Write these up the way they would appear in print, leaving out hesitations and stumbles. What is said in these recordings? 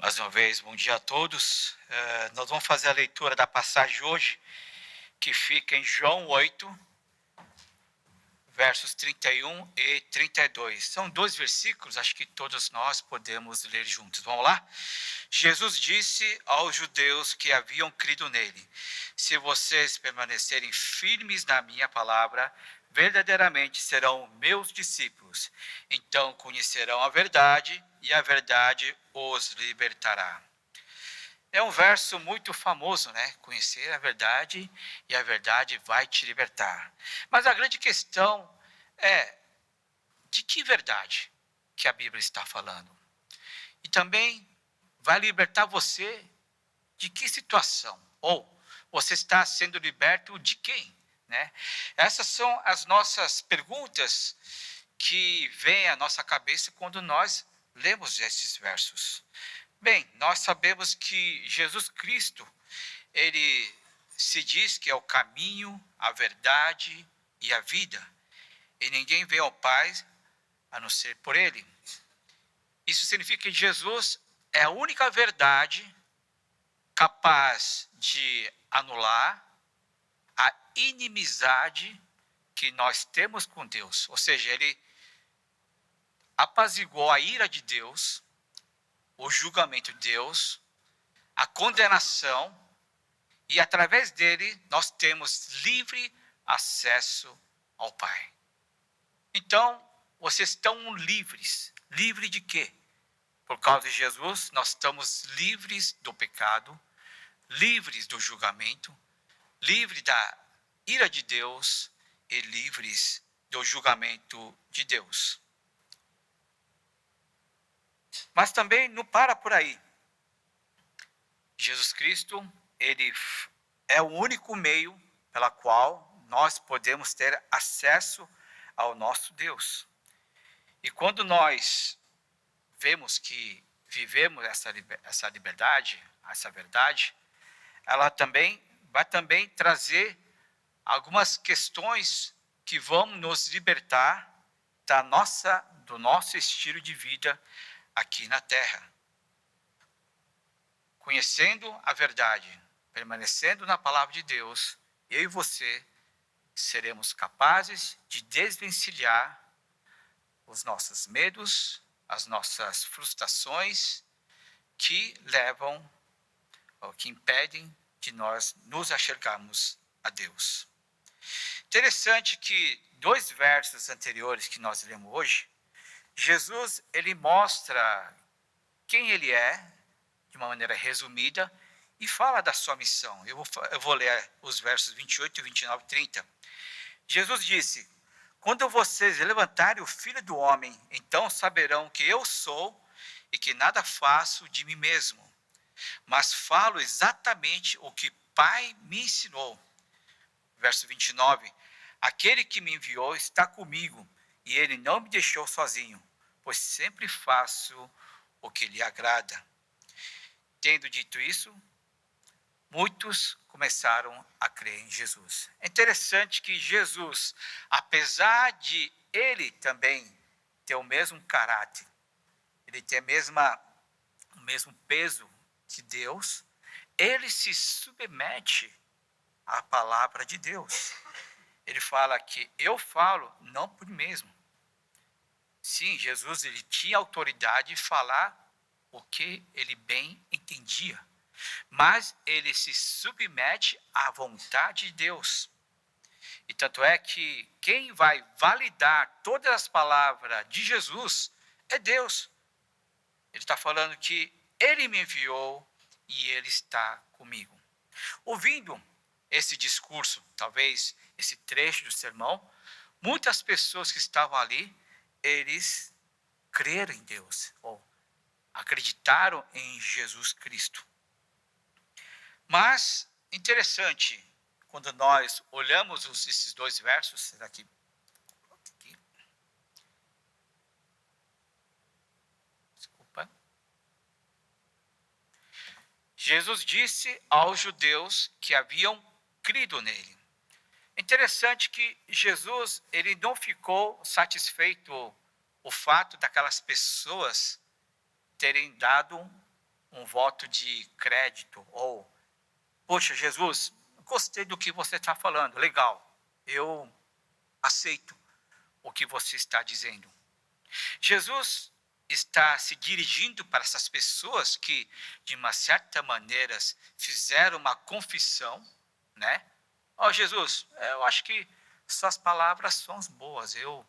Mais uma vez, bom dia a todos. Nós vamos fazer a leitura da passagem de hoje, que fica em João 8, versos 31 e 32. São dois versículos, acho que todos nós podemos ler juntos. Vamos lá? Jesus disse aos judeus que haviam crido nele: se vocês permanecerem firmes na minha palavra, verdadeiramente serão meus discípulos. Então conhecerão a verdade, e a verdade os libertará. É um verso muito famoso, né? Conhecer a verdade e a verdade vai te libertar. Mas a grande questão é: de que verdade que a Bíblia está falando? E também vai libertar você de que situação? Ou você está sendo liberto de quem? Né? Essas são as nossas perguntas que vêm à nossa cabeça quando nós lemos esses versos. Bem, nós sabemos que Jesus Cristo, ele se diz que é o caminho, a verdade e a vida. E ninguém vê ao Pai a não ser por ele. Isso significa que Jesus é a única verdade capaz de anular a inimizade que nós temos com Deus. Ou seja, ele apaziguou a ira de Deus, o julgamento de Deus, a condenação, e através dele nós temos livre acesso ao Pai. Então, vocês estão livres. Livre de quê? Por causa de Jesus, nós estamos livres do pecado, livres do julgamento, livres da ira de Deus e livres do julgamento de Deus. Mas também não para por aí. Jesus Cristo, ele é o único meio pela qual nós podemos ter acesso ao nosso Deus. E quando nós vemos que vivemos essa liberdade, essa verdade, ela também vai trazer algumas questões que vão nos libertar do nosso estilo de vida aqui na Terra. Conhecendo a verdade, permanecendo na palavra de Deus, eu e você seremos capazes de desvencilhar os nossos medos, as nossas frustrações que levam ou que impedem de nós nos achegarmos a Deus. Interessante que dois versos anteriores que nós lemos hoje, Jesus ele mostra quem ele é, de uma maneira resumida, e fala da sua missão. Eu vou ler os versos 28, 29 e 30. Jesus disse: quando vocês levantarem o Filho do Homem, então saberão que eu sou e que nada faço de mim mesmo, mas falo exatamente o que Pai me ensinou. Verso 29. Aquele que me enviou está comigo, e ele não me deixou sozinho, pois sempre faço o que lhe agrada. Tendo dito isso, muitos começaram a crer em Jesus. É interessante que Jesus, apesar de ele também ter o mesmo caráter, ele ter o mesmo peso de Deus, ele se submete à palavra de Deus. Ele fala que eu falo não por mim mesmo. Sim, Jesus ele tinha autoridade de falar o que ele bem entendia, mas ele se submete à vontade de Deus. E tanto é que quem vai validar todas as palavras de Jesus é Deus. Ele está falando que ele me enviou e ele está comigo. Ouvindo esse discurso, talvez esse trecho do sermão, muitas pessoas que estavam ali, eles creram em Deus, ou acreditaram em Jesus Cristo. Mas, interessante, quando nós olhamos esses dois versos, aqui, desculpa. Jesus disse aos judeus que haviam crido nele. É interessante que Jesus, ele não ficou satisfeito o fato daquelas pessoas terem dado um voto de crédito, ou, poxa, Jesus, gostei do que você está falando, legal, eu aceito o que você está dizendo. Jesus está se dirigindo para essas pessoas que, de uma certa maneira, fizeram uma confissão, né? Ó, Jesus, eu acho que suas palavras são boas, eu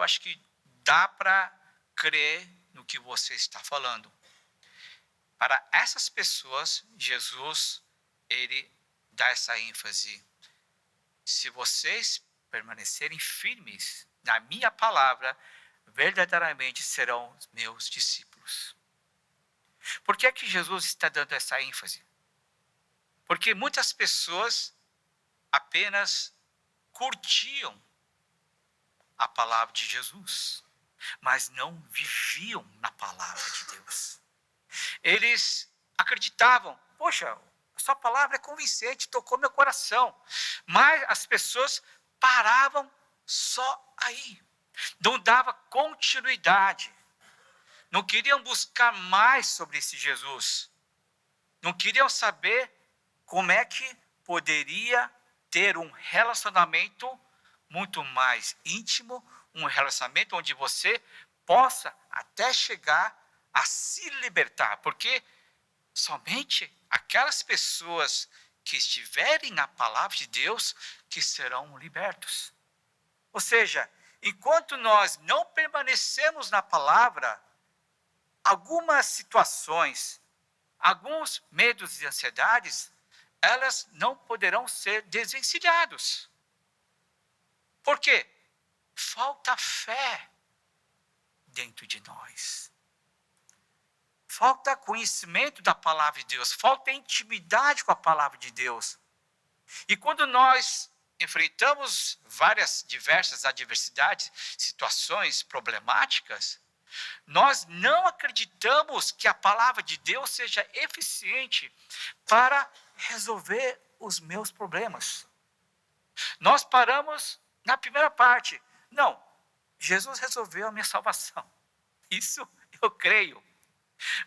acho que dá para crer no que você está falando. Para essas pessoas, Jesus, ele dá essa ênfase. Se vocês permanecerem firmes na minha palavra, verdadeiramente serão meus discípulos. Por que é que Jesus está dando essa ênfase? Porque muitas pessoas apenas curtiam a palavra de Jesus, mas não viviam na palavra de Deus. Eles acreditavam, poxa, a sua palavra é convincente, tocou meu coração. Mas as pessoas paravam só aí. Não dava continuidade. Não queriam buscar mais sobre esse Jesus. Não queriam saber como é que poderia ter um relacionamento muito mais íntimo, um relacionamento onde você possa até chegar a se libertar, porque somente aquelas pessoas que estiverem na palavra de Deus que serão libertos. Ou seja, enquanto nós não permanecemos na palavra, algumas situações, alguns medos e ansiedades, elas não poderão ser desvencilhados. Por quê? Falta fé dentro de nós. Falta conhecimento da palavra de Deus, falta intimidade com a palavra de Deus. E quando nós enfrentamos diversas adversidades, situações problemáticas, nós não acreditamos que a palavra de Deus seja eficiente para resolver os meus problemas. Nós paramos na primeira parte. Não, Jesus resolveu a minha salvação. Isso eu creio.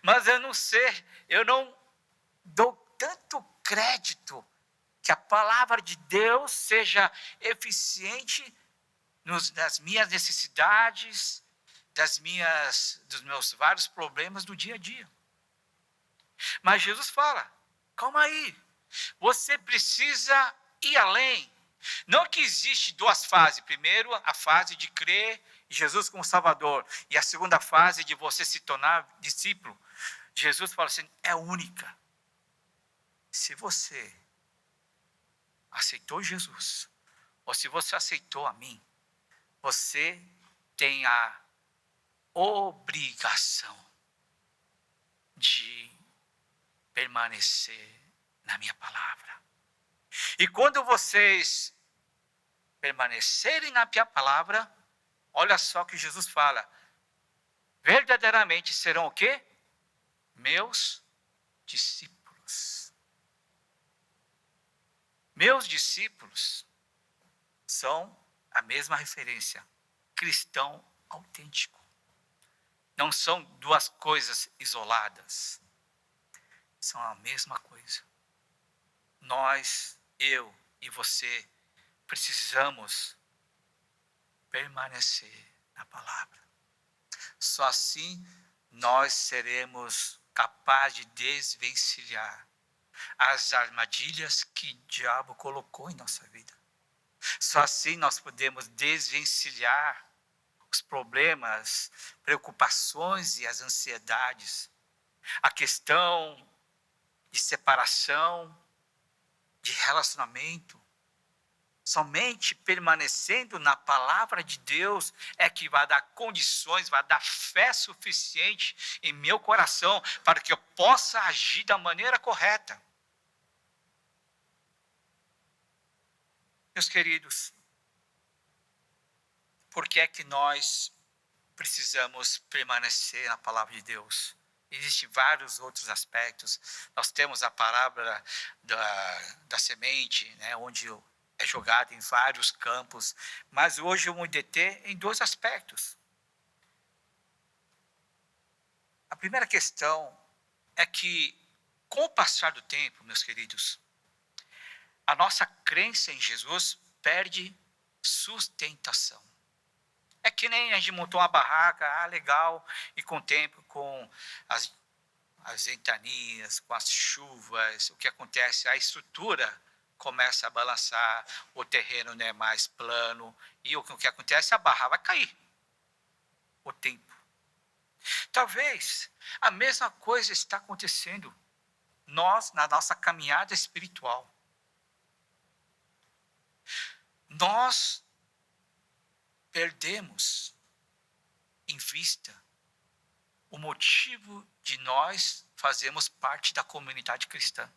Mas eu não dou tanto crédito que a palavra de Deus seja eficiente nas minhas necessidades, dos meus vários problemas do dia a dia. Mas Jesus fala, calma aí, você precisa ir além. Não que existe duas fases. Primeiro, a fase de crer em Jesus como Salvador. E a segunda fase de você se tornar discípulo. Jesus fala assim, é única. Se você aceitou Jesus, ou se você aceitou a mim, você tem a obrigação de permanecer na minha palavra. E quando vocês permanecerem na minha palavra, olha só o que Jesus fala. Verdadeiramente serão o quê? Meus discípulos. Meus discípulos são a mesma referência. Cristão autêntico. Não são duas coisas isoladas. São a mesma coisa. Nós, eu e você, precisamos permanecer na palavra. Só assim nós seremos capazes de desvencilhar as armadilhas que o diabo colocou em nossa vida. Só assim nós podemos desvencilhar os problemas, preocupações e as ansiedades. A questão de separação, de relacionamento. Somente permanecendo na palavra de Deus é que vai dar condições, vai dar fé suficiente em meu coração para que eu possa agir da maneira correta. Meus queridos, por que é que nós precisamos permanecer na palavra de Deus? Existem vários outros aspectos. Nós temos a parábola da semente, né, onde é jogada em vários campos. Mas hoje eu vou me deter em dois aspectos. A primeira questão é que, com o passar do tempo, meus queridos, a nossa crença em Jesus perde sustentação. É que nem a gente montou uma barraca, legal, e com o tempo, com as ventanias, com as chuvas, o que acontece? A estrutura começa a balançar, o terreno não é mais plano, e o que acontece? A barra vai cair. O tempo. Talvez a mesma coisa está acontecendo nós na nossa caminhada espiritual. Nós perdemos em vista o motivo de nós fazermos parte da comunidade cristã.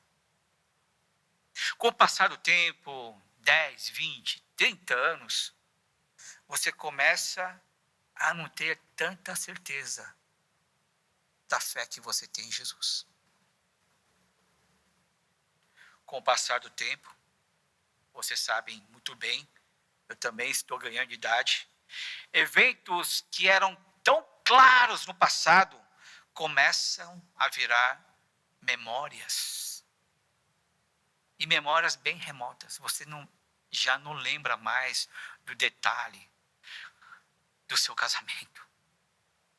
Com o passar do tempo, 10, 20, 30 anos, você começa a não ter tanta certeza da fé que você tem em Jesus. Com o passar do tempo, vocês sabem muito bem, eu também estou ganhando de idade, eventos que eram tão claros no passado começam a virar memórias. E memórias bem remotas. Você já não lembra mais do detalhe do seu casamento.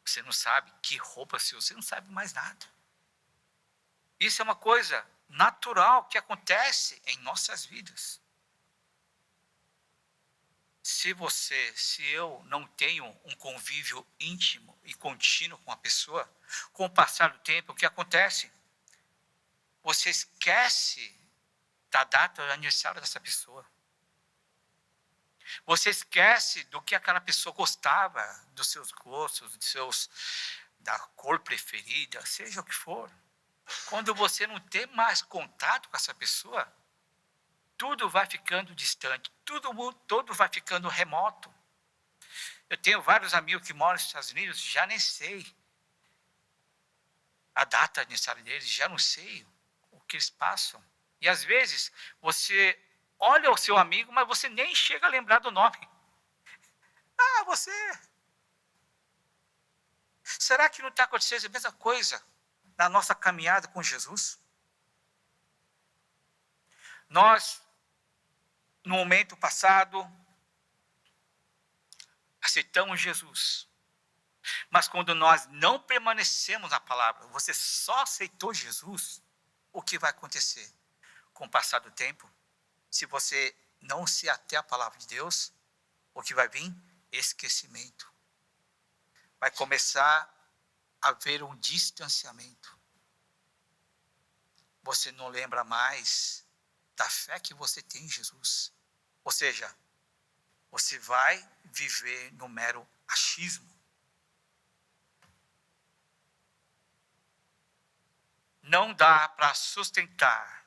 Você não sabe que roupa se usa, você não sabe mais nada. Isso é uma coisa natural que acontece em nossas vidas. Se eu não tenho um convívio íntimo e contínuo com a pessoa, com o passar do tempo, o que acontece? Você esquece da data do aniversário dessa pessoa. Você esquece do que aquela pessoa gostava, dos seus gostos, da cor preferida, seja o que for. Quando você não tem mais contato com essa pessoa, tudo vai ficando distante, todo vai ficando remoto. Eu tenho vários amigos que moram nos Estados Unidos, já nem sei a data de aniversário deles, já não sei o que eles passam. E às vezes você olha o seu amigo, mas você nem chega a lembrar do nome. Ah, você. Será que não está acontecendo a mesma coisa na nossa caminhada com Jesus? Nós, no momento passado, aceitamos Jesus. Mas quando nós não permanecemos na palavra, você só aceitou Jesus, o que vai acontecer? Com o passar do tempo, se você não se ater à palavra de Deus, o que vai vir? Esquecimento. Vai começar a haver um distanciamento. Você não lembra mais da fé que você tem em Jesus. Ou seja, você vai viver no mero achismo. Não dá para sustentar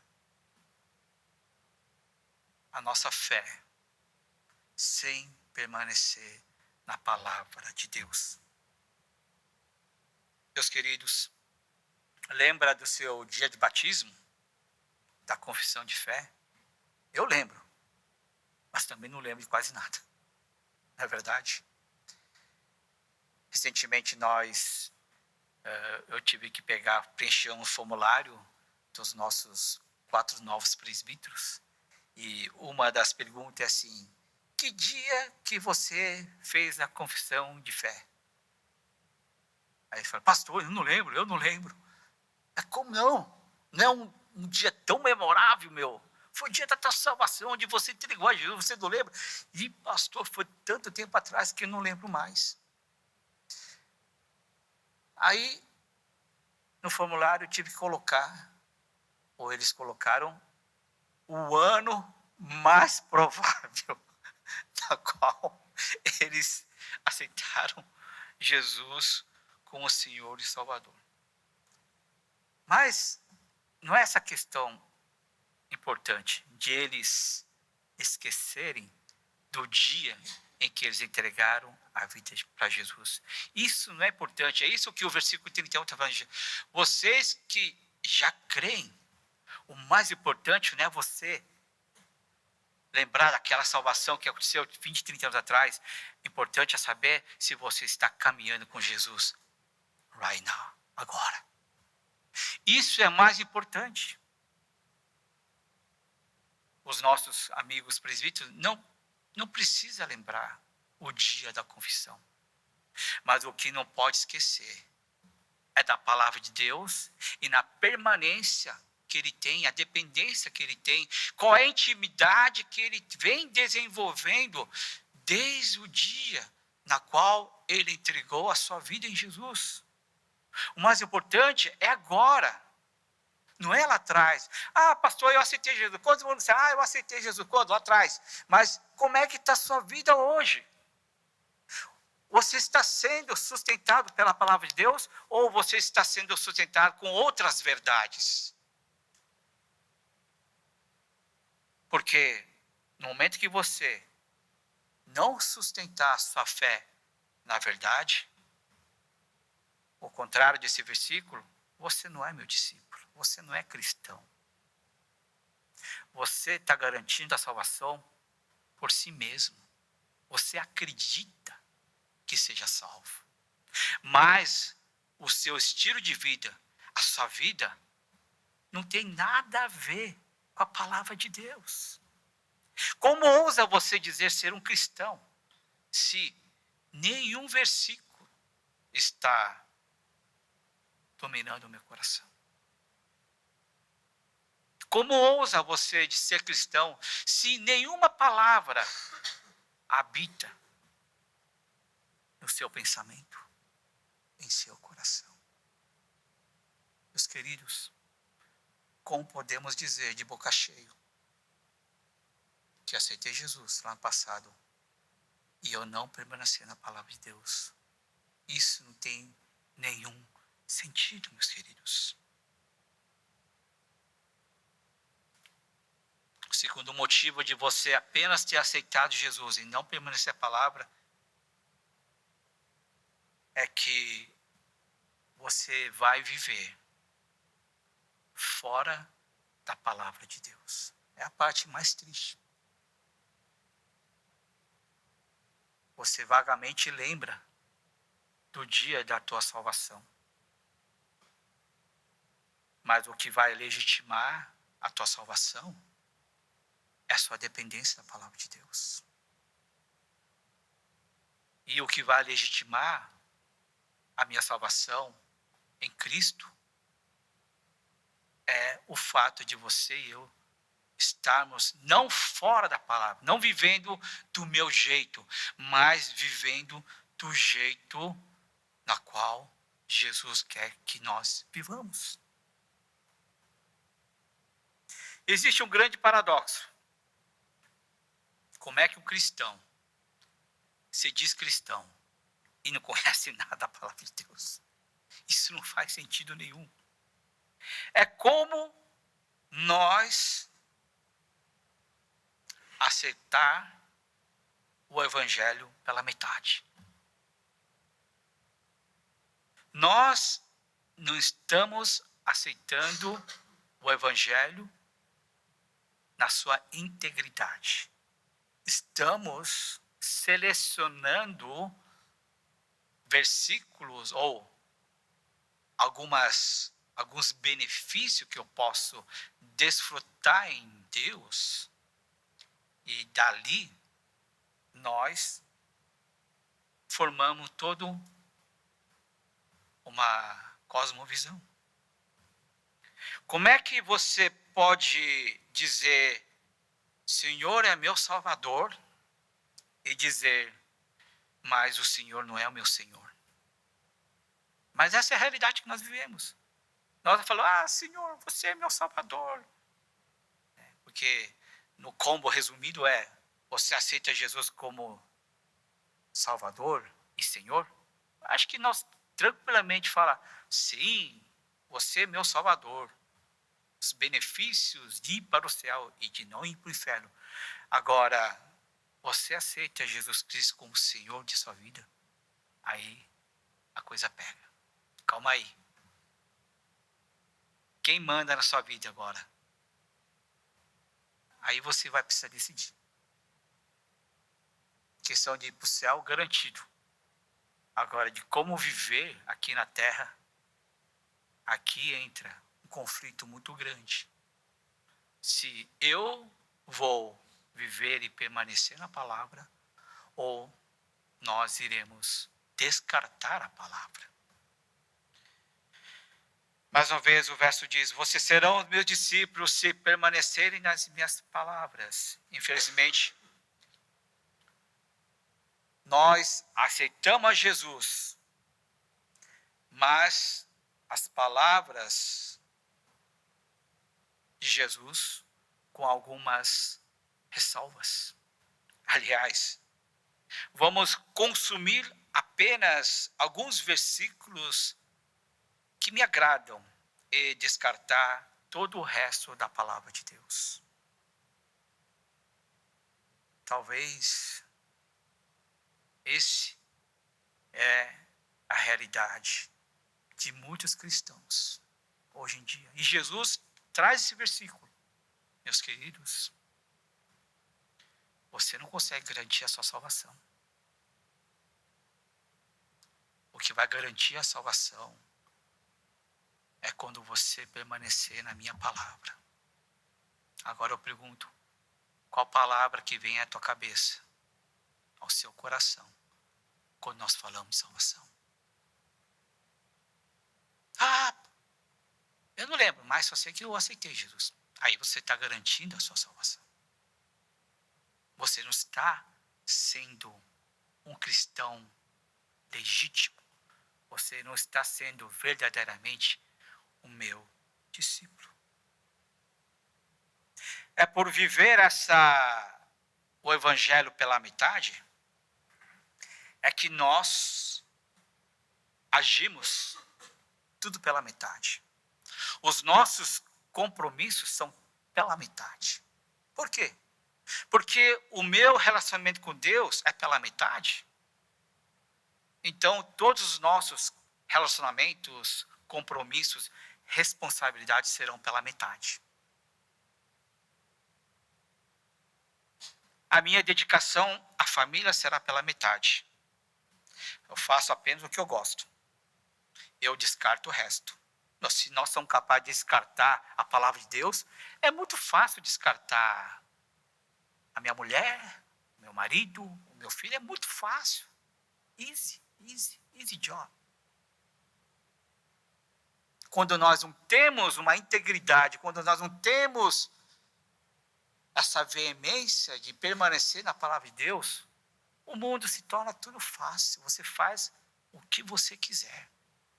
a nossa fé sem permanecer na palavra de Deus. Meus queridos, lembra do seu dia de batismo? Da confissão de fé? Eu lembro, mas também não lembro de quase nada. Não é verdade? Recentemente eu tive que preencher um formulário dos nossos 4 novos presbíteros. E uma das perguntas é assim: que dia que você fez a confissão de fé? Aí ele fala: pastor, eu não lembro. Como não? Não é um dia tão memorável, meu. Foi o dia da tua salvação, onde você entregou a Jesus, você não lembra? E pastor, foi tanto tempo atrás que eu não lembro mais. Aí, no formulário, eu tive que colocar, ou eles colocaram, o ano mais provável na qual eles aceitaram Jesus como Senhor e Salvador. Mas não é essa questão importante de eles esquecerem do dia em que eles entregaram a vida para Jesus. Isso não é importante, é isso que o versículo 31 está falando. Vocês que já creem, o mais importante não é você lembrar daquela salvação que aconteceu 20, 30 anos atrás. O importante é saber se você está caminhando com Jesus right now, agora. Isso é mais importante. Os nossos amigos presbíteros não precisa lembrar o dia da confissão. Mas o que não pode esquecer é da palavra de Deus e na permanência que ele tem, a dependência que ele tem, qual é a intimidade que ele vem desenvolvendo desde o dia na qual ele entregou a sua vida em Jesus. O mais importante é agora. Não é lá atrás. Ah, pastor, eu aceitei Jesus. Quantos vão dizer, eu aceitei Jesus? Quando? Lá atrás. Mas como é que está a sua vida hoje? Você está sendo sustentado pela palavra de Deus ou você está sendo sustentado com outras verdades? Porque no momento que você não sustentar a sua fé na verdade, o contrário desse versículo, você não é meu discípulo, você não é cristão. Você está garantindo a salvação por si mesmo. Você acredita que seja salvo. Mas o seu estilo de vida, a sua vida, não tem nada a ver com a palavra de Deus. Como ousa você dizer ser um cristão, se nenhum versículo está dominando o meu coração? Como ousa você de ser cristão, se nenhuma palavra habita no seu pensamento, em seu coração? Meus queridos, como podemos dizer de boca cheia que aceitei Jesus lá no passado e eu não permanecer na palavra de Deus? Isso não tem nenhum sentido, meus queridos. O segundo motivo de você apenas ter aceitado Jesus e não permanecer na palavra é que você vai viver fora da palavra de Deus. É a parte mais triste. Você vagamente lembra do dia da tua salvação. Mas o que vai legitimar a tua salvação é a sua dependência da palavra de Deus. E o que vai legitimar a minha salvação em Cristo é o fato de você e eu estarmos não fora da palavra, não vivendo do meu jeito, mas vivendo do jeito na qual Jesus quer que nós vivamos. Existe um grande paradoxo. Como é que um cristão se diz cristão e não conhece nada da palavra de Deus? Isso não faz sentido nenhum. É como nós aceitar o evangelho pela metade. Nós não estamos aceitando o evangelho na sua integridade. Estamos selecionando versículos ou alguns benefícios que eu posso desfrutar em Deus, e dali nós formamos toda uma cosmovisão. Como é que você pode dizer, Senhor é meu Salvador, e dizer, mas o Senhor não é o meu Senhor? Mas essa é a realidade que nós vivemos. Nós falamos, Senhor, você é meu Salvador. Porque no combo resumido você aceita Jesus como Salvador e Senhor? Acho que nós tranquilamente falamos, sim, você é meu Salvador. Os benefícios de ir para o céu e de não ir para o inferno. Agora, você aceita Jesus Cristo como Senhor de sua vida? Aí a coisa pega. Calma aí. Quem manda na sua vida agora? Aí você vai precisar decidir. Questão de ir para o céu, garantido. Agora, de como viver aqui na terra, aqui entra conflito muito grande. Se eu vou viver e permanecer na palavra, ou nós iremos descartar a palavra. Mais uma vez o verso diz: vocês serão meus discípulos se permanecerem nas minhas palavras. Infelizmente, nós aceitamos a Jesus, mas as palavras de Jesus com algumas ressalvas. Aliás, vamos consumir apenas alguns versículos que me agradam e descartar todo o resto da palavra de Deus. Talvez esse é a realidade de muitos cristãos hoje em dia. E Jesus traz esse versículo. Meus queridos, você não consegue garantir a sua salvação. O que vai garantir a salvação é quando você permanecer na minha palavra. Agora eu pergunto, qual palavra que vem à tua cabeça, ao seu coração, quando nós falamos de salvação? Eu não lembro, mas só sei que eu aceitei Jesus. Aí você está garantindo a sua salvação. Você não está sendo um cristão legítimo. Você não está sendo verdadeiramente o meu discípulo. É por viver o evangelho pela metade, é que nós agimos tudo pela metade. Os nossos compromissos são pela metade. Por quê? Porque o meu relacionamento com Deus é pela metade. Então, todos os nossos relacionamentos, compromissos, responsabilidades serão pela metade. A minha dedicação à família será pela metade. Eu faço apenas o que eu gosto. Eu descarto o resto. Se nós somos capazes de descartar a palavra de Deus, é muito fácil descartar a minha mulher, o meu marido, o meu filho. É muito fácil. Easy job. Quando nós não temos uma integridade, quando nós não temos essa veemência de permanecer na palavra de Deus, o mundo se torna tudo fácil. Você faz o que você quiser,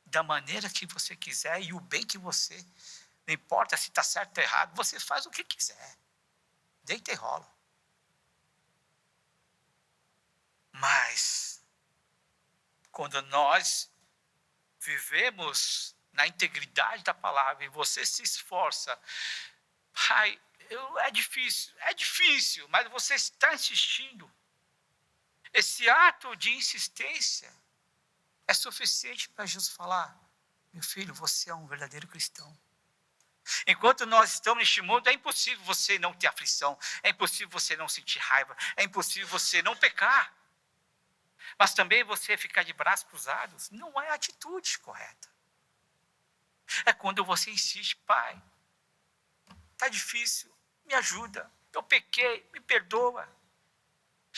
da maneira que você quiser e o bem que você, não importa se está certo ou errado, você faz o que quiser. Deita e rola. Mas, quando nós vivemos na integridade da palavra e você se esforça, é difícil, mas você está insistindo. Esse ato de insistência é suficiente para Jesus falar: meu filho, você é um verdadeiro cristão. Enquanto nós estamos neste mundo, é impossível você não ter aflição, é impossível você não sentir raiva, é impossível você não pecar. Mas também você ficar de braços cruzados não é a atitude correta. É quando você insiste: pai, está difícil, me ajuda, eu pequei, me perdoa.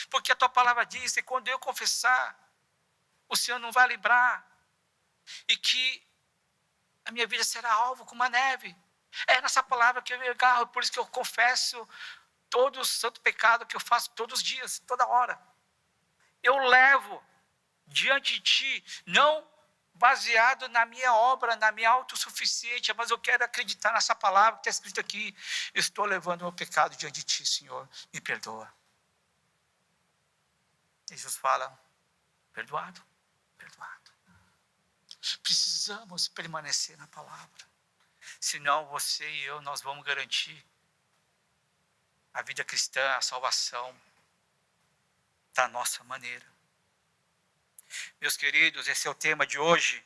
Porque a tua palavra diz que quando eu confessar, o Senhor não vai lembrar. E que a minha vida será alvo como a neve. É nessa palavra que eu me agarro, por isso que eu confesso todo o santo pecado que eu faço todos os dias, toda hora. Eu levo diante de ti, não baseado na minha obra, na minha autossuficiência, mas eu quero acreditar nessa palavra que está escrita aqui. Eu estou levando o meu pecado diante de ti, Senhor, me perdoa. E Jesus fala: perdoado. Precisamos permanecer na palavra. Senão você e eu, nós vamos garantir a vida cristã, a salvação da nossa maneira. Meus queridos, esse é o tema de hoje.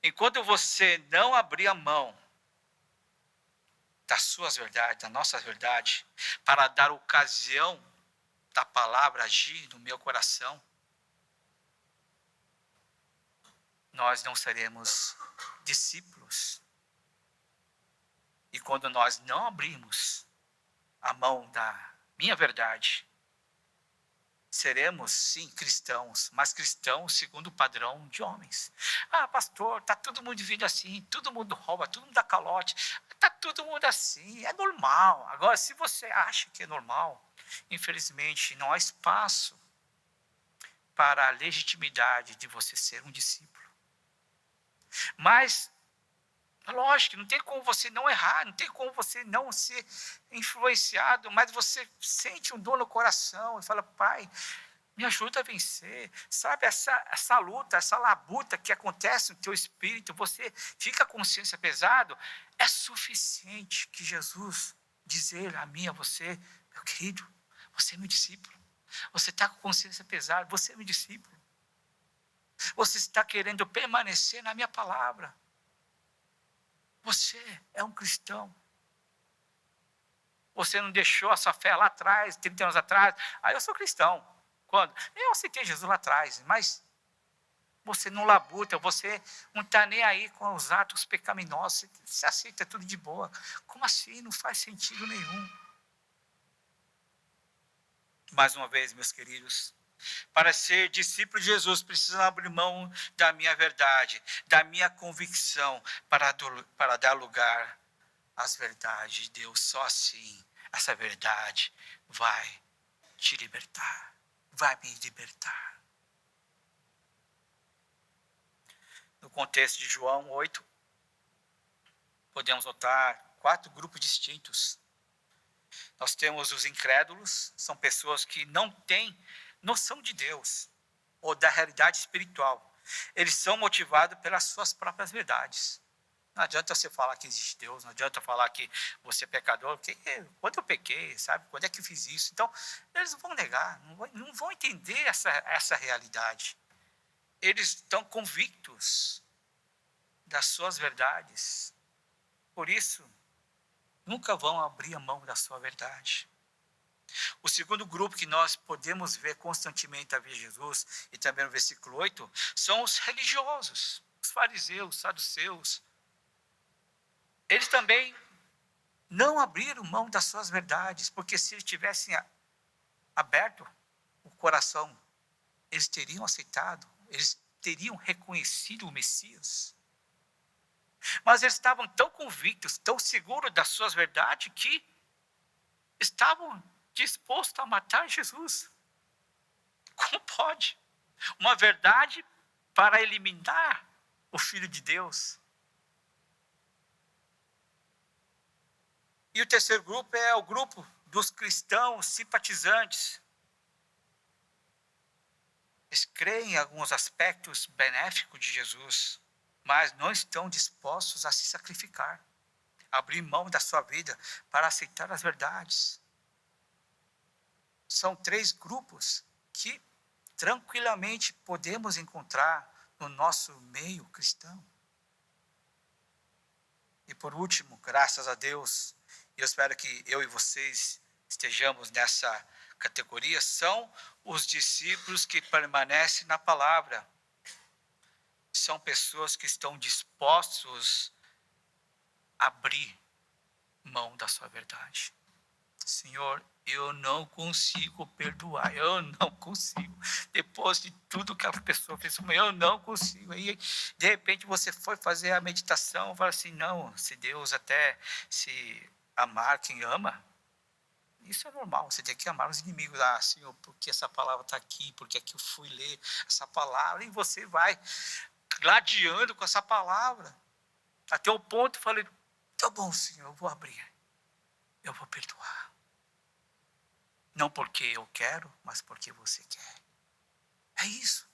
Enquanto você não abrir a mão das suas verdades, da nossa verdade, para dar ocasião da palavra agir no meu coração, nós não seremos discípulos. E quando nós não abrimos a mão da minha verdade, seremos sim cristãos, mas cristãos segundo o padrão de homens. Ah, pastor, está todo mundo vivendo assim, todo mundo rouba, todo mundo dá calote, está todo mundo assim, é normal. Agora, se você acha que é normal, infelizmente não há espaço para a legitimidade de você ser um discípulo. Mas, lógico, não tem como você não errar, não tem como você não ser influenciado, mas você sente um dor no coração e fala, Pai, me ajuda a vencer. Sabe, essa luta, essa labuta que acontece no teu espírito, você fica a consciência pesado, é suficiente que Jesus dizer a mim, a você, meu querido, você é meu discípulo. Você está com consciência pesada, você é meu discípulo. Você está querendo permanecer na minha palavra. Você é um cristão. Você não deixou a sua fé lá atrás, 30 anos atrás. Ah, eu sou cristão. Quando? Eu aceitei Jesus lá atrás, mas você não labuta, você não está nem aí com os atos pecaminosos, você aceita tudo de boa. Como assim? Não faz sentido nenhum. Mais uma vez, meus queridos, para ser discípulo de Jesus, preciso abrir mão da minha verdade, da minha convicção, para dar lugar às verdades de Deus. Só assim, essa verdade vai te libertar, vai me libertar. No contexto de João 8, podemos notar 4 grupos distintos. Nós temos os incrédulos, são pessoas que não têm noção de Deus ou da realidade espiritual. Eles são motivados pelas suas próprias verdades. Não adianta você falar que existe Deus, não adianta falar que você é pecador, porque quando eu pequei, sabe? Quando é que eu fiz isso? Então, eles vão negar, não vão entender essa realidade. Eles estão convictos das suas verdades. Por isso, nunca vão abrir a mão da sua verdade. O segundo grupo que nós podemos ver constantemente a ver Jesus, e também no versículo 8, são os religiosos, os fariseus, os saduceus. Eles também não abriram mão das suas verdades, porque se eles tivessem aberto o coração, eles teriam aceitado, eles teriam reconhecido o Messias. Mas eles estavam tão convictos, tão seguros das suas verdades, que estavam dispostos a matar Jesus. Como pode? Uma verdade para eliminar o Filho de Deus. E o terceiro grupo é o grupo dos cristãos simpatizantes. Eles creem em alguns aspectos benéficos de Jesus, mas não estão dispostos a se sacrificar, abrir mão da sua vida para aceitar as verdades. São 3 grupos que tranquilamente podemos encontrar no nosso meio cristão. E por último, graças a Deus, eu espero que eu e vocês estejamos nessa categoria, são os discípulos que permanecem na palavra. São pessoas que estão dispostos a abrir mão da sua verdade. Senhor, eu não consigo perdoar, eu não consigo. Depois de tudo que a pessoa fez, eu não consigo. Aí, de repente, você foi fazer a meditação, fala assim, não, se Deus até se amar quem ama, isso é normal, você tem que amar os inimigos. Ah, Senhor, porque essa palavra está aqui, porque aqui eu fui ler essa palavra, e você vai gladiando com essa palavra, até o ponto, falei, tá bom, Senhor, eu vou abrir, eu vou perdoar. Não porque eu quero, mas porque você quer. É isso.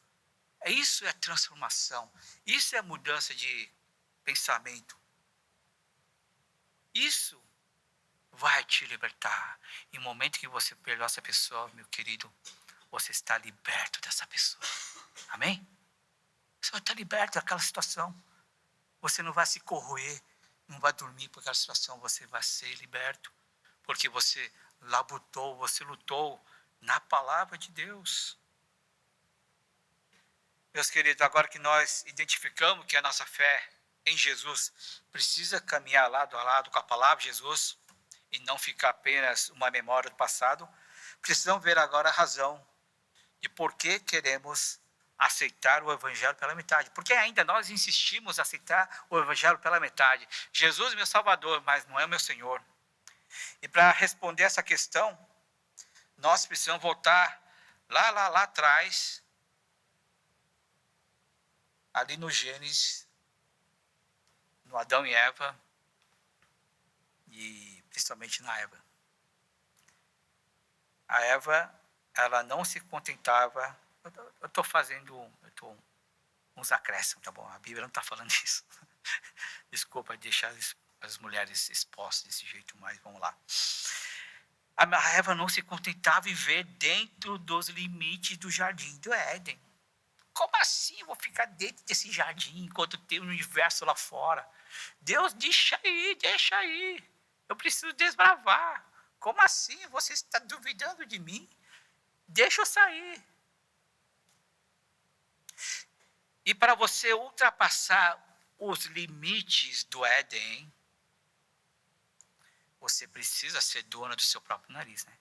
Isso é transformação. Isso é mudança de pensamento. Isso vai te libertar. E no momento que você perdoa essa pessoa, meu querido, você está liberto dessa pessoa. Amém? Você vai estar liberto daquela situação. Você não vai se corroer, não vai dormir por aquela situação. Você vai ser liberto. Porque você labutou, você lutou na palavra de Deus. Meus queridos, agora que nós identificamos que a nossa fé em Jesus precisa caminhar lado a lado com a palavra de Jesus e não ficar apenas uma memória do passado, precisamos ver agora a razão de por que queremos aceitar o evangelho pela metade. Porque ainda nós insistimos em aceitar o evangelho pela metade. Jesus é meu Salvador, mas não é o meu Senhor. E para responder essa questão, nós precisamos voltar lá atrás, ali no Gênesis, no Adão e Eva, e principalmente na Eva. A Eva, ela não se contentava. Eu estou fazendo uns acréscimos, tá bom? A Bíblia não está falando isso. Desculpa deixar as mulheres expostas desse jeito, mas vamos lá. A Eva não se contentava em viver dentro dos limites do jardim do Éden. Como assim eu vou ficar dentro desse jardim enquanto tem um universo lá fora? Deus, deixa aí. Eu preciso desbravar. Como assim? Você está duvidando de mim? Deixa eu sair. E para você ultrapassar os limites do Éden, você precisa ser dona do seu próprio nariz, né?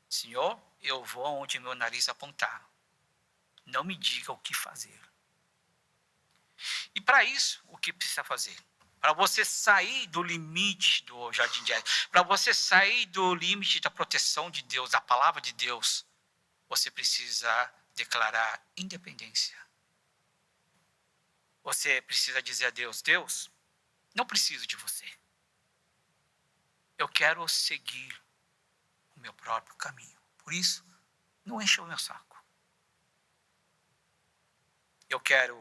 Senhor, eu vou onde meu nariz apontar. Não me diga o que fazer. E para isso, o que precisa fazer? Para você sair do limite do jardim de Éden, para você sair do limite da proteção de Deus, da palavra de Deus, você precisa declarar independência. Você precisa dizer a Deus, Deus, não preciso de você. Eu quero seguir o meu próprio caminho. Por isso, não encha o meu saco. Eu quero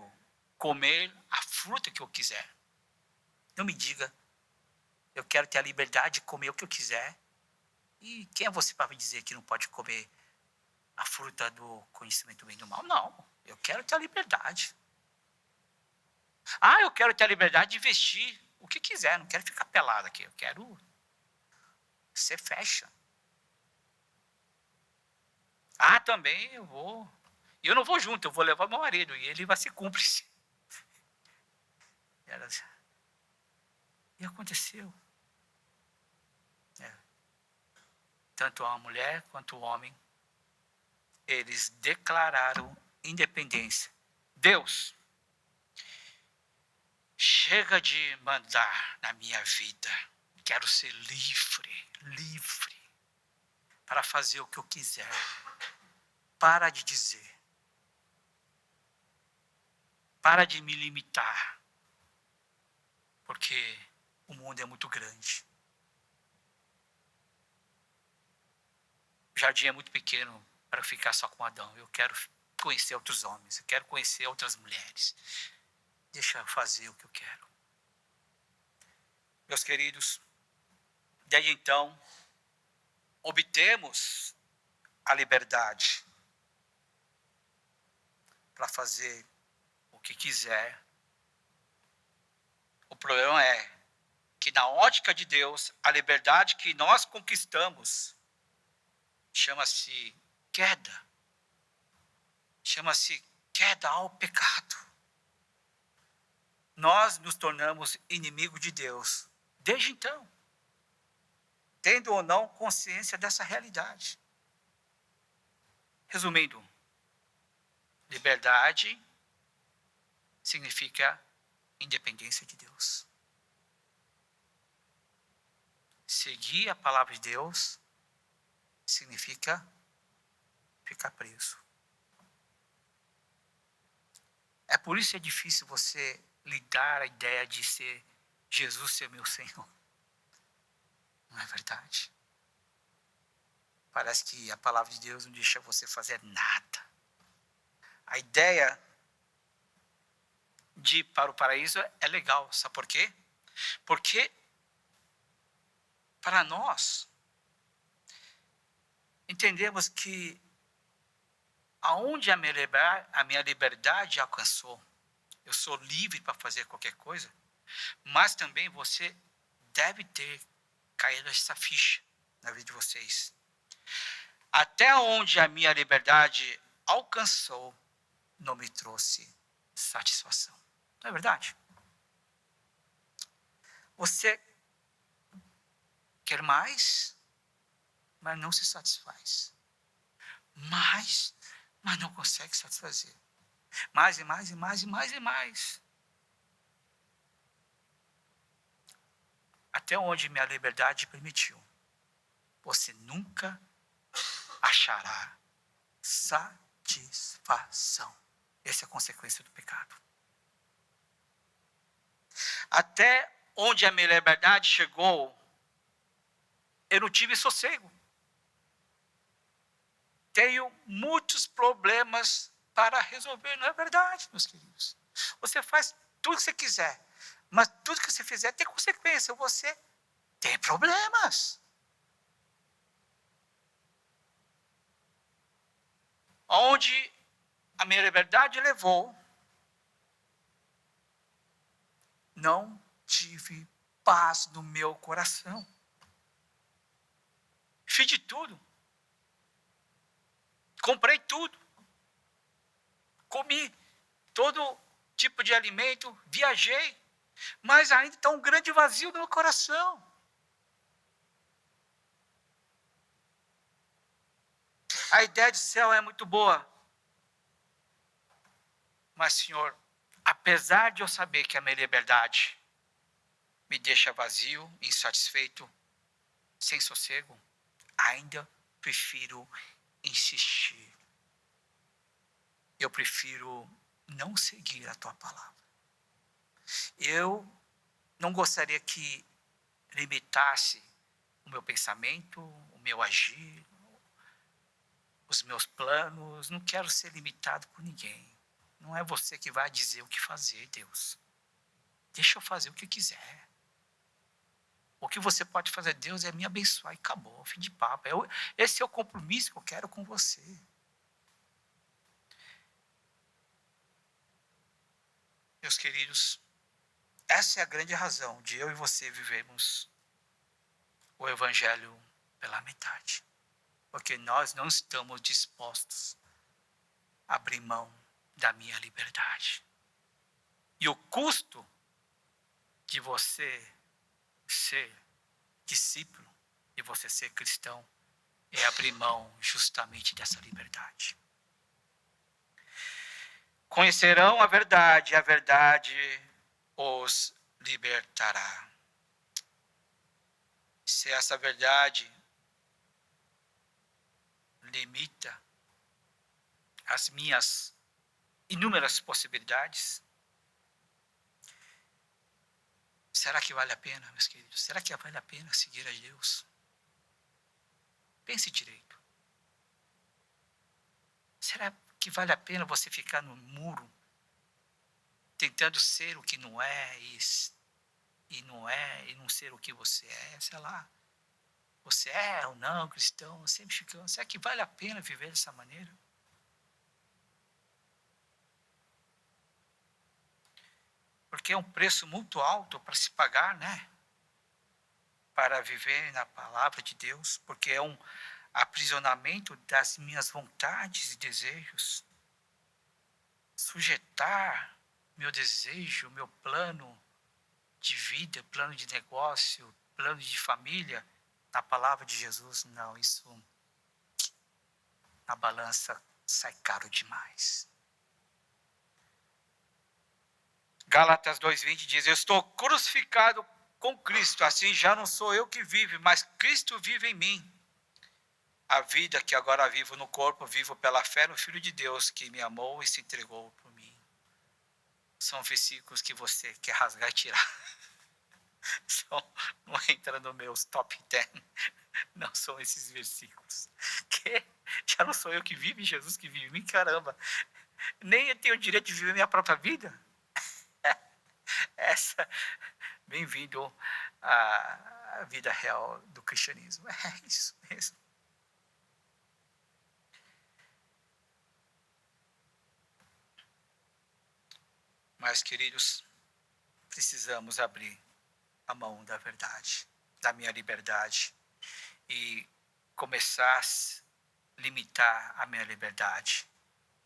comer a fruta que eu quiser. Não me diga, eu quero ter a liberdade de comer o que eu quiser. E quem é você para me dizer que não pode comer a fruta do conhecimento do bem e do mal? Não, eu quero ter a liberdade. Eu quero ter a liberdade de vestir o que quiser, não quero ficar pelado aqui, eu quero ser fashion. Também eu vou. E eu não vou junto, eu vou levar meu marido e ele vai ser cúmplice. E aconteceu. Tanto a mulher quanto o homem, eles declararam independência. Deus, chega de mandar na minha vida. Quero ser livre, para fazer o que eu quiser. Para de dizer. Para de me limitar. Porque o mundo é muito grande. O jardim é muito pequeno para ficar só com Adão. Eu quero conhecer outros homens. Eu quero conhecer outras mulheres. Deixa eu fazer o que eu quero. Meus queridos, desde então, obtemos a liberdade para fazer o que quiser. O problema é que na ótica de Deus, a liberdade que nós conquistamos chama-se queda. Chama-se queda ao pecado. Nós nos tornamos inimigos de Deus desde então, tendo ou não consciência dessa realidade. Resumindo, liberdade significa independência de Deus. Seguir a palavra de Deus significa ficar preso. É por isso que é difícil você lidar a ideia de ser Jesus ser meu Senhor. Não é verdade? Parece que a palavra de Deus não deixa você fazer nada. A ideia de ir para o paraíso é legal. Sabe por quê? Porque para nós entendemos que aonde a minha liberdade alcançou, eu sou livre para fazer qualquer coisa, mas também você deve ter caído essa ficha na vida de vocês. Até onde a minha liberdade alcançou, não me trouxe satisfação. Não é verdade? Você quer mais, mas não se satisfaz. Mais, mas não consegue satisfazer. Mais e mais e mais e mais e mais. Até onde minha liberdade permitiu. Você nunca achará satisfação. Essa é a consequência do pecado. Até onde a minha liberdade chegou, eu não tive sossego. Tenho muitos problemas para resolver, não é verdade, meus queridos? Você faz tudo que você quiser, mas tudo que você fizer tem consequência. Você tem problemas. Onde a minha liberdade levou, não tive paz no meu coração. Fiz de tudo. Comprei tudo. Comi todo tipo de alimento, viajei, mas ainda está um grande vazio no meu coração. A ideia de céu é muito boa. Mas, Senhor, apesar de eu saber que a minha liberdade me deixa vazio, insatisfeito, sem sossego, ainda prefiro insistir. Eu prefiro não seguir a tua palavra. Eu não gostaria que limitasse o meu pensamento, o meu agir, os meus planos. Não quero ser limitado por ninguém. Não é você que vai dizer o que fazer, Deus. Deixa eu fazer o que eu quiser. O que você pode fazer, Deus, é me abençoar e acabou, fim de papo. Esse é o compromisso que eu quero com você. Meus queridos, essa é a grande razão de eu e você vivermos o Evangelho pela metade. Porque nós não estamos dispostos a abrir mão da minha liberdade. E o custo de você ser discípulo, de você ser cristão, é abrir mão justamente dessa liberdade. Conhecerão a verdade os libertará. Se essa verdade limita as minhas inúmeras possibilidades, será que vale a pena, meus queridos? Será que vale a pena seguir a Deus? Pense direito. Será que vale a pena você ficar no muro, tentando ser o que não é, e não ser o que você é, sei lá. Você é ou não cristão, sempre ficando. Será que vale a pena viver dessa maneira? Porque é um preço muito alto para se pagar, né? Para viver na palavra de Deus, porque é um aprisionamento das minhas vontades e desejos. Sujeitar meu desejo, meu plano de vida, plano de negócio, plano de família, na palavra de Jesus, não, isso na balança sai caro demais. Gálatas 2:20 diz: eu estou crucificado com Cristo, assim já não sou eu que vive, mas Cristo vive em mim. A vida que agora vivo no corpo, vivo pela fé no Filho de Deus, que me amou e se entregou por mim. São versículos que você quer rasgar e tirar. Não entra no meus top 10. Não são esses versículos. Que já não sou eu que vive, Jesus que vive em mim, caramba. Nem eu tenho o direito de viver minha própria vida. Bem-vindo à vida real do cristianismo. É isso mesmo. Mas, queridos, precisamos abrir a mão da verdade, da minha liberdade, e começar a limitar a minha liberdade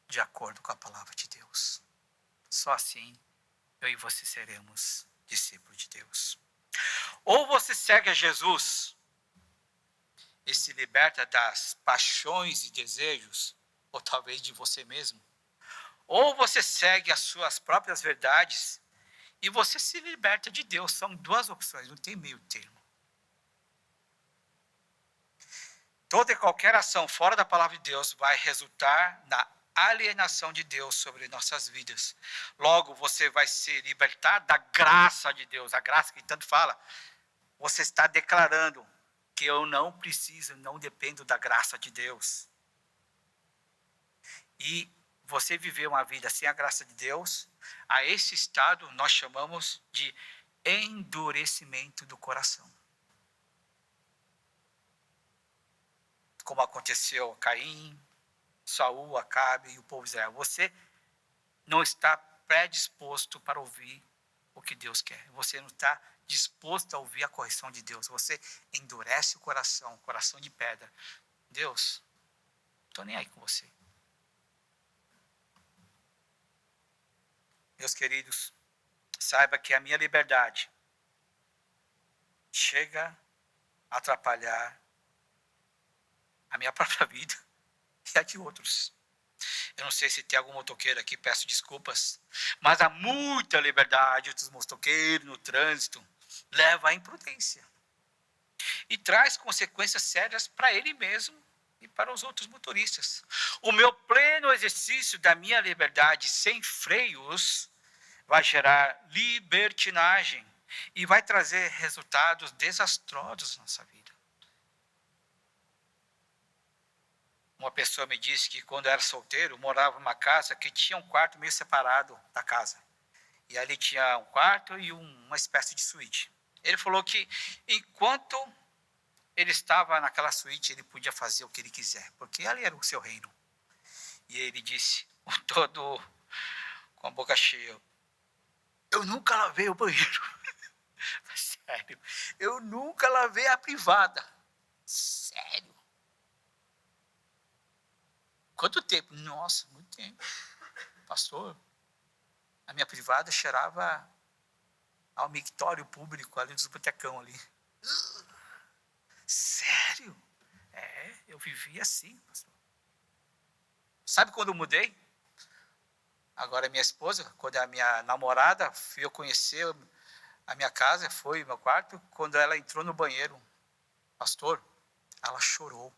de acordo com a palavra de Deus. Só assim eu e você seremos discípulos de Deus. Ou você segue a Jesus e se liberta das paixões e desejos, ou talvez de você mesmo. Ou você segue as suas próprias verdades e você se liberta de Deus. São duas opções, não tem meio termo. Toda e qualquer ação fora da palavra de Deus vai resultar na alienação de Deus sobre nossas vidas. Logo, você vai se libertar da graça de Deus, a graça que tanto fala. Você está declarando que eu não preciso, não dependo da graça de Deus. E você viver uma vida sem a graça de Deus, a esse estado nós chamamos de endurecimento do coração. Como aconteceu a Caim, Saul, Acabe e o povo de Israel. Você não está predisposto para ouvir o que Deus quer. Você não está disposto a ouvir a correção de Deus. Você endurece o coração de pedra. Deus, não estou nem aí com você. Meus queridos, saiba que a minha liberdade chega a atrapalhar a minha própria vida e a de outros. Eu não sei se tem algum motoqueiro aqui, peço desculpas, mas há muita liberdade dos motoqueiros no trânsito, leva à imprudência e traz consequências sérias para ele mesmo e para os outros motoristas. O meu pleno exercício da minha liberdade sem freios vai gerar libertinagem e vai trazer resultados desastrosos na nossa vida. Uma pessoa me disse que quando era solteiro, morava numa casa que tinha um quarto meio separado da casa. E ali tinha um quarto e uma espécie de suíte. Ele falou que enquanto ele estava naquela suíte, ele podia fazer o que ele quiser, porque ali era o seu reino. E ele disse, todo com a boca cheia, eu nunca lavei o banheiro. Sério, eu nunca lavei a privada. Sério. Quanto tempo? Nossa, muito tempo. Pastor, a minha privada cheirava ao mictório público ali dos botecão ali. Sério? Eu vivia assim, pastor. Sabe quando eu mudei? Agora minha esposa, quando a minha namorada veio conhecer a minha casa, foi meu quarto, quando ela entrou no banheiro, pastor, ela chorou.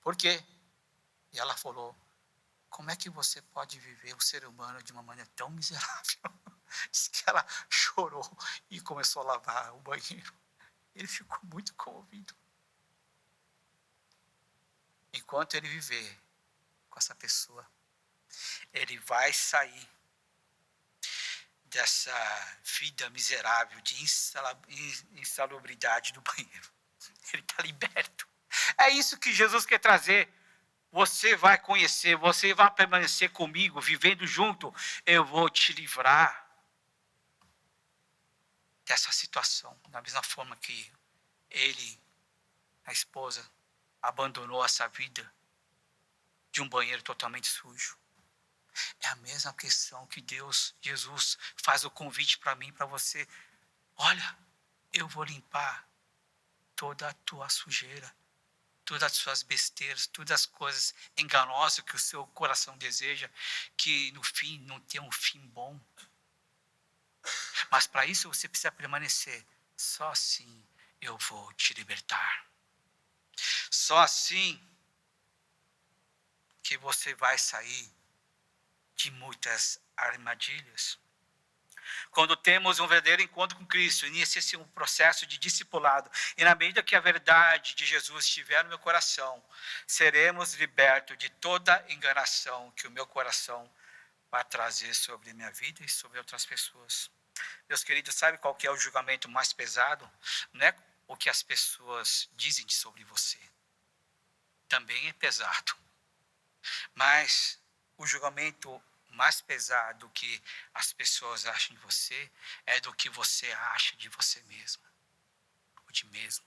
Por quê? E ela falou, como é que você pode viver o ser humano de uma maneira tão miserável? Diz que ela chorou e começou a lavar o banheiro. Ele ficou muito comovido. Enquanto ele viver com essa pessoa, ele vai sair dessa vida miserável de insalubridade do banheiro. Ele está liberto. É isso que Jesus quer trazer. Você vai conhecer, você vai permanecer comigo, vivendo junto. Eu vou te livrar dessa situação. Da mesma forma que ele, a esposa, abandonou essa vida de um banheiro totalmente sujo. É a mesma questão que Deus, Jesus, faz o convite para mim, para você. Olha, eu vou limpar toda a tua sujeira, todas as suas besteiras, todas as coisas enganosas que o seu coração deseja, que no fim não tem um fim bom. Mas para isso você precisa permanecer. Só assim eu vou te libertar. Só assim que você vai sair de muitas armadilhas. Quando temos um verdadeiro encontro com Cristo, inicia-se um processo de discipulado. E na medida que a verdade de Jesus estiver no meu coração, seremos libertos de toda enganação que o meu coração vai trazer sobre a minha vida e sobre outras pessoas. Meus queridos, sabe qual que é o julgamento mais pesado? Não é o que as pessoas dizem sobre você. Também é pesado. Mas o julgamento mais pesado do que as pessoas acham de você é do que você acha de você mesmo, ou de mesmo.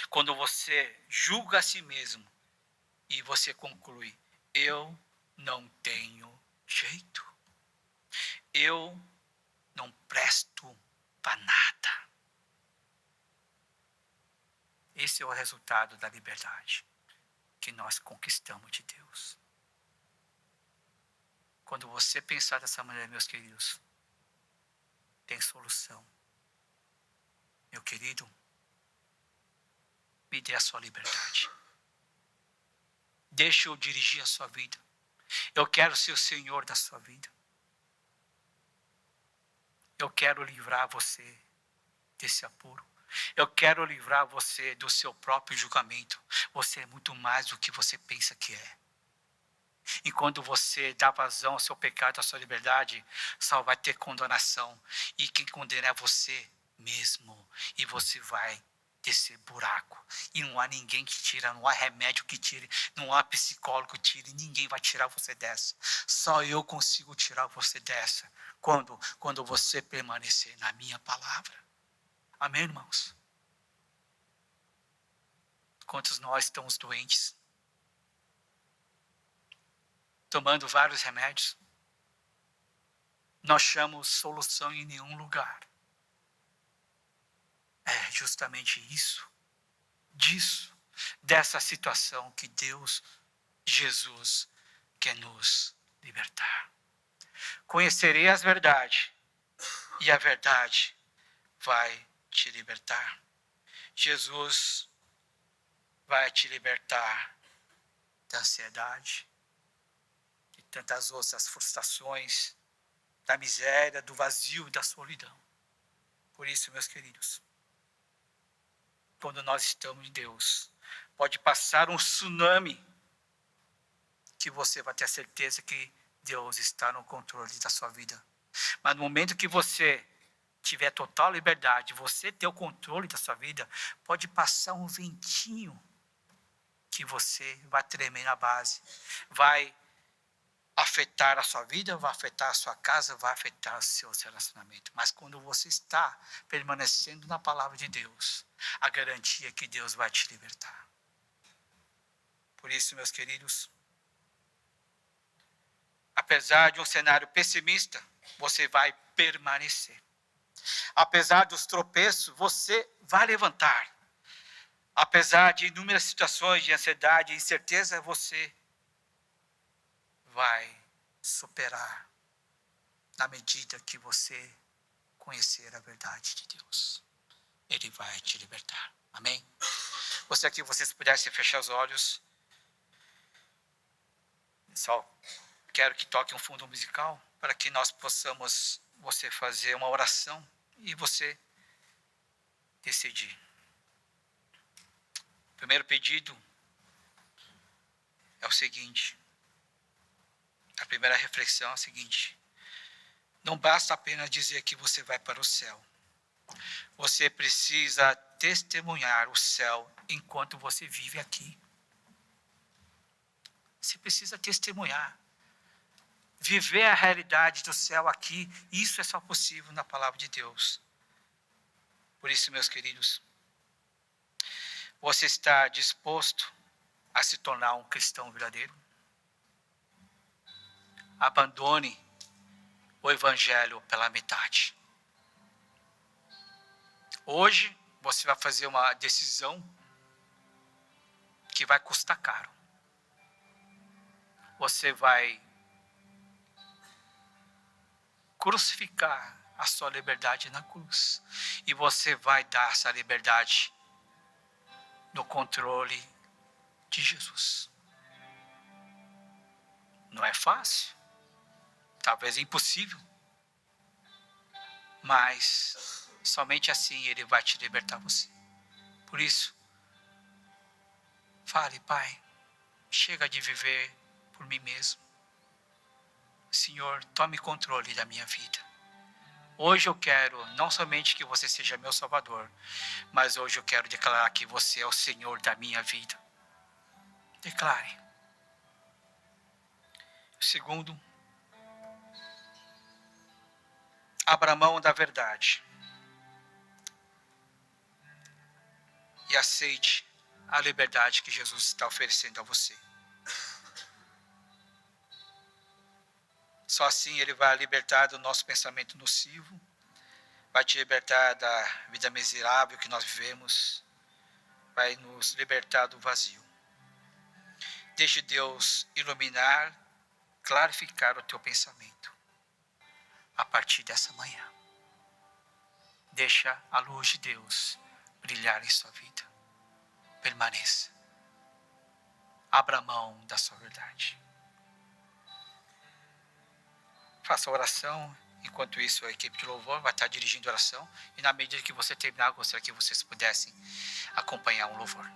Quando você julga a si mesmo e você conclui, eu não tenho jeito, eu não presto, para nada. Esse é o resultado da liberdade que nós conquistamos de Deus. Quando você pensar dessa maneira, meus queridos, tem solução. Meu querido, me dê a sua liberdade. Deixe eu dirigir a sua vida. Eu quero ser o Senhor da sua vida. Eu quero livrar você desse apuro. Eu quero livrar você do seu próprio julgamento. Você é muito mais do que você pensa que é. E quando você dá vazão ao seu pecado, à sua liberdade, só vai ter condenação. E quem condena é você mesmo. E você vai descer buraco. E não há ninguém que tira, não há remédio que tire, não há psicólogo que tire, ninguém vai tirar você dessa. Só eu consigo tirar você dessa. Quando você permanecer na minha palavra. Amém, irmãos? Quantos nós estamos doentes? Tomando vários remédios. Não achamos solução em nenhum lugar. É justamente dessa situação que Deus, Jesus, quer nos libertar. Conhecerei as verdades, e a verdade vai te libertar. Jesus vai te libertar da ansiedade, de tantas outras frustrações, da miséria, do vazio e da solidão. Por isso, meus queridos, quando nós estamos em Deus, pode passar um tsunami, que você vai ter a certeza que Deus está no controle da sua vida. Mas no momento que você tiver total liberdade, você ter o controle da sua vida, pode passar um ventinho que você vai tremer na base, vai afetar a sua vida, vai afetar a sua casa, vai afetar os seus relacionamentos. Mas quando você está permanecendo na palavra de Deus, a garantia é que Deus vai te libertar. Por isso, meus queridos, apesar de um cenário pessimista, você vai permanecer. Apesar dos tropeços, você vai levantar. Apesar de inúmeras situações de ansiedade e incerteza, você vai superar na medida que você conhecer a verdade de Deus. Ele vai te libertar. Amém? Gostaria que vocês pudessem fechar os olhos. Só quero que toque um fundo musical para que nós possamos você fazer uma oração e você decidir. O primeiro pedido é o seguinte. A primeira reflexão é a seguinte. Não basta apenas dizer que você vai para o céu. Você precisa testemunhar o céu enquanto você vive aqui. Você precisa testemunhar. Viver a realidade do céu aqui, isso é só possível na palavra de Deus. Por isso, meus queridos, você está disposto a se tornar um cristão verdadeiro? Abandone o evangelho pela metade. Hoje, você vai fazer uma decisão que vai custar caro. Você vai crucificar a sua liberdade na cruz. E você vai dar essa liberdade no controle de Jesus. Não é fácil. Talvez é impossível. Mas somente assim Ele vai te libertar você. Por isso, fale, Pai, chega de viver por mim mesmo. Senhor, tome controle da minha vida. Hoje eu quero não somente que você seja meu Salvador, mas hoje eu quero declarar que você é o Senhor da minha vida. Declare. Segundo, abra mão da verdade e aceite a liberdade que Jesus está oferecendo a você. Só assim Ele vai libertar do nosso pensamento nocivo, vai te libertar da vida miserável que nós vivemos, vai nos libertar do vazio. Deixe Deus iluminar, clarificar o teu pensamento a partir dessa manhã. Deixa a luz de Deus brilhar em sua vida. Permaneça. Abra mão da sua verdade. Faça a oração. Enquanto isso, a equipe de louvor vai estar dirigindo a oração. E na medida que você terminar, eu gostaria que vocês pudessem acompanhar um louvor.